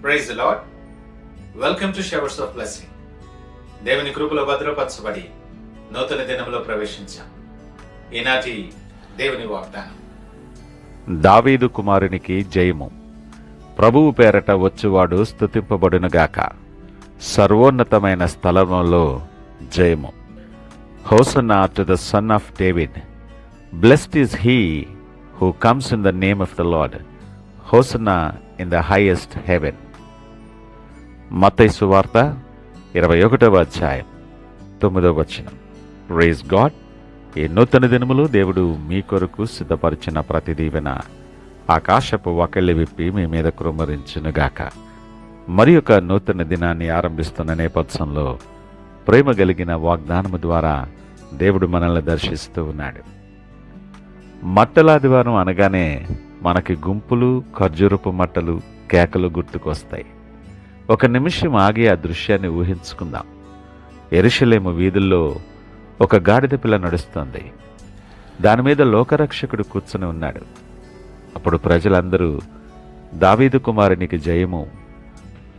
Praise the Lord. Welcome to showers of blessing. దేవుని కృపలో భద్రపరచబడి నూతన దినంలో ప్రవేశించాం. ఈనాటి దేవుని వాగ్దానం. దావీదు కుమారునికి జయము. ప్రభువు పేరట వచ్చువాడు స్తుతింపబడునుగాక. సర్వోన్నతమైన స్థలములో జయము. Hosanna to the son of David. Blessed is he who comes in the name of the Lord. Hosanna in the highest heaven. మత్తయి సువార్త 21వ అధ్యాయం 9వ వచనం. Praise God. ఈ నూతన దినములు దేవుడు మీ కొరకు సిద్ధపరిచిన ప్రతి దీవెన ఆకాశపు వాకిళ్లు విప్పి మీ మీద కృమ్మరించునుగాక. మరి ఒక నూతన దినాన్ని ఆరంభిస్తున్న నేపథ్యంలో ప్రేమ కలిగిన వాగ్దానము ద్వారా దేవుడు మనల్ని దర్శిస్తూ ఉన్నాడు. మట్టలాదివారం అనగానే మనకి గుంపులు, ఖర్జూరపు మట్టలు, కేకలు గుర్తుకొస్తాయి. ఒక నిమిషం ఆగి ఆ దృశ్యాన్ని ఊహించుకుందాం. యెరూషలేము వీధుల్లో ఒక గాడిద పిల్ల నడుస్తోంది. దానిమీద లోకరక్షకుడు కూర్చుని ఉన్నాడు. అప్పుడు ప్రజలందరూ దావీదు కుమారునికి జయము,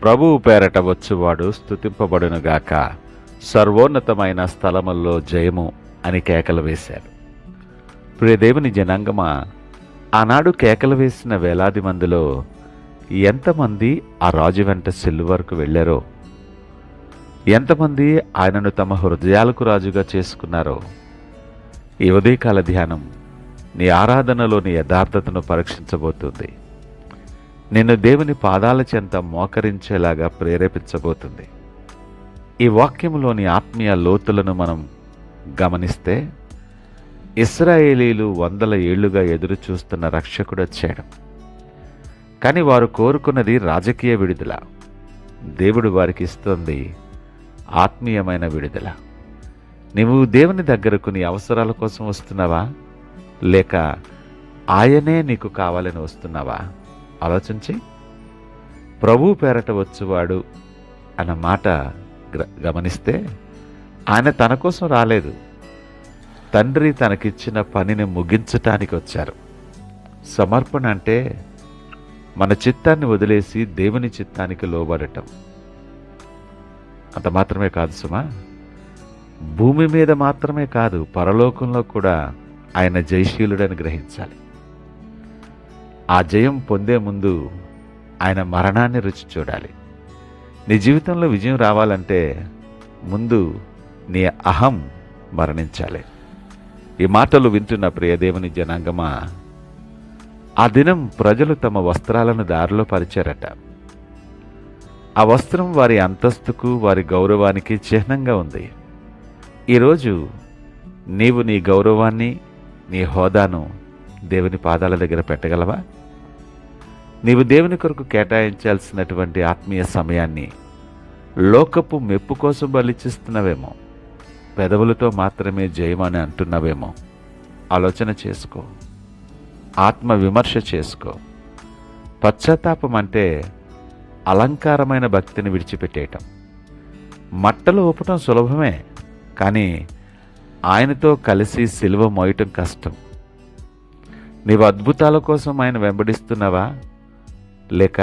ప్రభువు పేరట వచ్చువాడు స్తుతింపబడునుగాక, సర్వోన్నతమైన స్థలముల్లో జయము అని కేకలు వేశారు. ప్రియ దేవుని జనాంగమా, ఆనాడు కేకలు వేసిన వేలాది మందిలో ఎంతమంది ఆ రాజు వెంట సిల్లువరకు వెళ్ళారో, ఎంతమంది ఆయనను తమ హృదయాలకు రాజుగా చేసుకున్నారో. ఈ ఉదయకాల ధ్యానం నీ ఆరాధనలోని యథార్థతను పరీక్షించబోతుంది. నిన్ను దేవుని పాదాల చెంత మోకరించేలాగా ప్రేరేపించబోతుంది. ఈ వాక్యంలోని ఆత్మీయ లోతులను మనం గమనిస్తే, ఇశ్రాయేలీలు 100 ఏళ్లుగా ఎదురు చూస్తున్న రక్షకుడు వచ్చాడు. కానీ వారు కోరుకున్నది రాజకీయ విడుదల. దేవుడు వారికి ఇస్తుంది ఆత్మీయమైన విడుదల. నీవు దేవుని దగ్గరకు నీ అవసరాల కోసం వస్తున్నావా, లేక ఆయనే నీకు కావాలని వస్తున్నావా? ఆలోచించి. ప్రభువు పేరట వచ్చువాడు అన్న మాట గమనిస్తే, ఆయన తన కోసం రాలేదు. తండ్రి తనకిచ్చిన పనిని ముగించటానికి వచ్చారు. సమర్పణ అంటే మన చిత్తాన్ని వదిలేసి దేవుని చిత్తానికి లోబడటం. అంత మాత్రమే కాదు సుమా, భూమి మీద మాత్రమే కాదు, పరలోకంలో కూడా ఆయన జయశీలుడని గ్రహించాలి. ఆ జయం పొందే ముందు ఆయన మరణాన్ని రుచి చూడాలి. నీ జీవితంలో విజయం రావాలంటే ముందు నీ అహం మరణించాలి. ఈ మాటలు వింటున్న ప్రియ దేవుని జనాంగమా, ఆ దినం ప్రజలు తమ వస్త్రాలను దారిలో పరిచారట. ఆ వస్త్రం వారి అంతస్తుకు, వారి గౌరవానికి చిహ్నంగా ఉంది. ఈరోజు నీవు నీ గౌరవాన్ని, నీ హోదాను దేవుని పాదాల దగ్గర పెట్టగలవా? నీవు దేవుని కొరకు కేటాయించాల్సినటువంటి ఆత్మీయ సమయాన్ని లోకపు మెప్పు కోసం బలిచిస్తున్నావేమో, పెదవులతో మాత్రమే జయమని అంటున్నావేమో. ఆలోచన చేసుకో, ఆత్మ విమర్శ చేసుకో. పశ్చాత్తాపం అంటే అలంకారమైన భక్తిని విడిచిపెట్టేయటం. మట్టలు ఊపటం సులభమే, కానీ ఆయనతో కలిసి సిలువ మోయటం కష్టం. నీవు అద్భుతాల కోసం ఆయన వెంబడిస్తున్నావా, లేక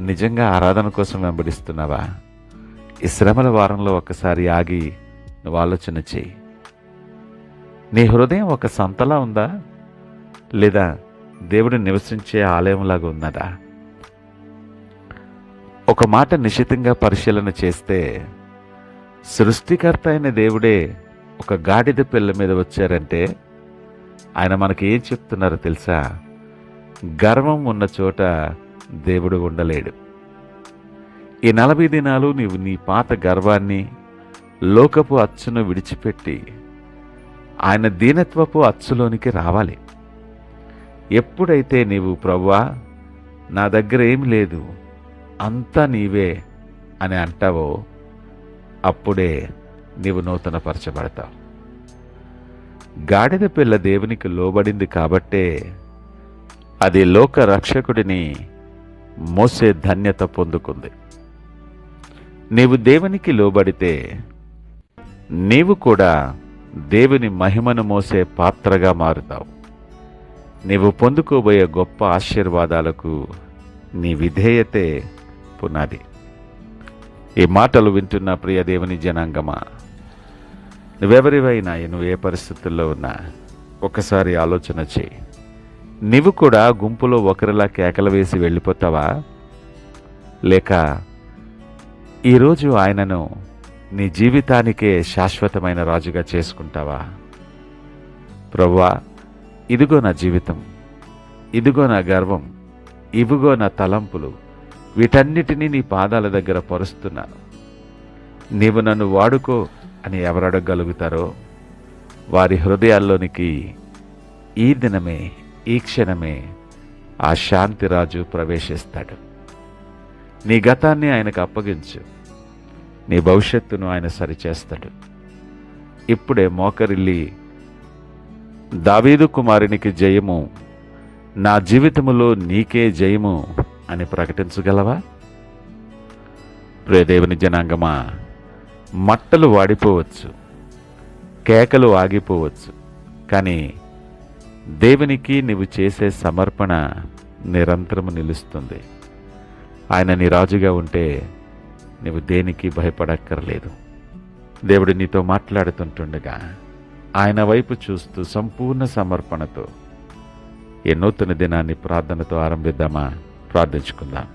నిజంగా ఆరాధన కోసం వెంబడిస్తున్నావా? ఈ శ్రమల వారంలో ఒకసారి ఆగి నువ్వు ఆలోచన చేయి. నీ హృదయం ఒక సంతలా ఉందా, లేదా దేవుడు నివసించే ఆలయంలాగా ఉన్నదా? ఒక మాట నిశితంగా పరిశీలన చేస్తే, సృష్టికర్త అయిన దేవుడే ఒక గాడిద పిల్ల మీద వచ్చారంటే ఆయన మనకి ఏం చెప్తున్నారో తెలుసా? గర్వం ఉన్న చోట దేవుడు ఉండలేడు. ఈ 40 దినాలు నీవు నీ పాత గర్వాన్ని, లోకపు అచ్చును విడిచిపెట్టి ఆయన దీనత్వపు అచ్చులోనికి రావాలి. ఎప్పుడైతే నీవు ప్రభువా నా దగ్గర ఏం లేదు, అంతా నీవే అని అంటావో, అప్పుడే నీవు నూతనపరచబడతావు. గాడిద పిల్ల దేవునికి లోబడింది కాబట్టే అది లోక రక్షకుడిని మోసే ధన్యత పొందుకుంది. నీవు దేవునికి లోబడితే నీవు కూడా దేవుని మహిమను మోసే పాత్రగా మారుతావు. నీవు పొందుకోబోయే గొప్ప ఆశీర్వాదాలకు నీ విధేయతే పునాది. ఈ మాటలు వింటున్న ప్రియ దేవుని జనాంగమా, నువ్వెవరివైనా, నువ్వు ఏ పరిస్థితుల్లో ఉన్నా ఒకసారి ఆలోచన చేయి. నీవు కూడా గుంపులో ఒకరిలా కేకలు వేసి వెళ్ళిపోతావా? లేక ఈరోజు ఆయనను నీ జీవితానికే శాశ్వతమైన రాజుగా చేసుకుంటావా? ప్రభువా, ఇదిగో నా జీవితం, ఇదిగో నా గర్వం, ఇవిగో నా తలంపులు, వీటన్నిటినీ నీ పాదాల దగ్గర పరుస్తున్నాను, నీవు నన్ను వాడుకో అని ఎవరు అడగగలుగుతారో వారి హృదయాల్లోనికి ఈ దినమే, ఈ క్షణమే ఆ శాంతిరాజు ప్రవేశిస్తాడు. నీ గతాన్ని ఆయనకు అప్పగించు, నీ భవిష్యత్తును ఆయన సరిచేస్తాడు. ఇప్పుడే మోకరిల్లి దావీదు కుమారునికి జయము, నా జీవితములో నీకే జయము అని ప్రకటించగలవా? ప్రియదేవుని జనాంగమా, మట్టలు వాడిపోవచ్చు, కేకలు ఆగిపోవచ్చు, కానీ దేవునికి నీవు చేసే సమర్పణ నిరంతరము నిలుస్తుంది. ఆయన నీ రాజుగా ఉంటే నీవు దేనికి భయపడక్కర్లేదు. దేవుడు నీతో మాట్లాడుతుంటుండగా ఆయన వైపు చూస్తూ సంపూర్ణ సమర్పణతో ఈ నూతన దినాన్ని ప్రార్థనతో ఆరంభిద్దామా? ప్రార్థించుకుందాం.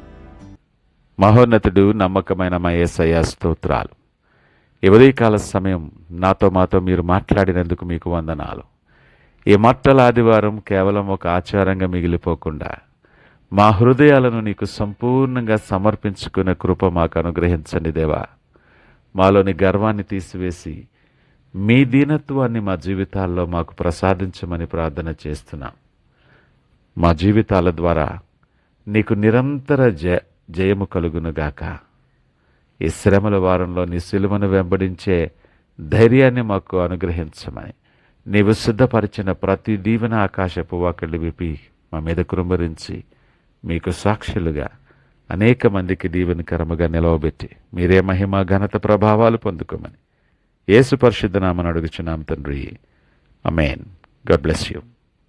మహోన్నతుడు, నమ్మకమైన మా యేసయ్య, స్తోత్రాలు. ఈ ఉదయకాల సమయం మాతో మీరు మాట్లాడినందుకు మీకు వందనాలు. ఈ మట్టల ఆదివారం కేవలం ఒక ఆచారంగా మిగిలిపోకుండా మా హృదయాలను నీకు సంపూర్ణంగా సమర్పించుకునే కృప మాకు అనుగ్రహించండి దేవా. మాలోని గర్వాన్ని తీసివేసి మీ దీనత్వాన్ని మా జీవితాల్లో మాకు ప్రసాదించమని ప్రార్థన చేస్తున్నాం. మా జీవితాల ద్వారా నీకు నిరంతర జయము కలుగునుగాక. ఈ శ్రమల వారంలో నీ సిలువను వెంబడించే ధైర్యాన్ని మాకు అనుగ్రహించమని, నీవు సిద్ధపరిచిన ప్రతి దీవెన ఆకాశపు వాకిళ్ళు విప్పి మా మీద కృంభరించి మీకు సాక్షులుగా అనేక మందికి దీవెనకరముగా నిలవబెట్టి మీరే మహిమ, ఘనత, ప్రభావాలు పొందుకోమని యేసు పరిశుద్ధ నామమున అడుగుచున్నాం తండ్రి. ఆమేన్. God bless you.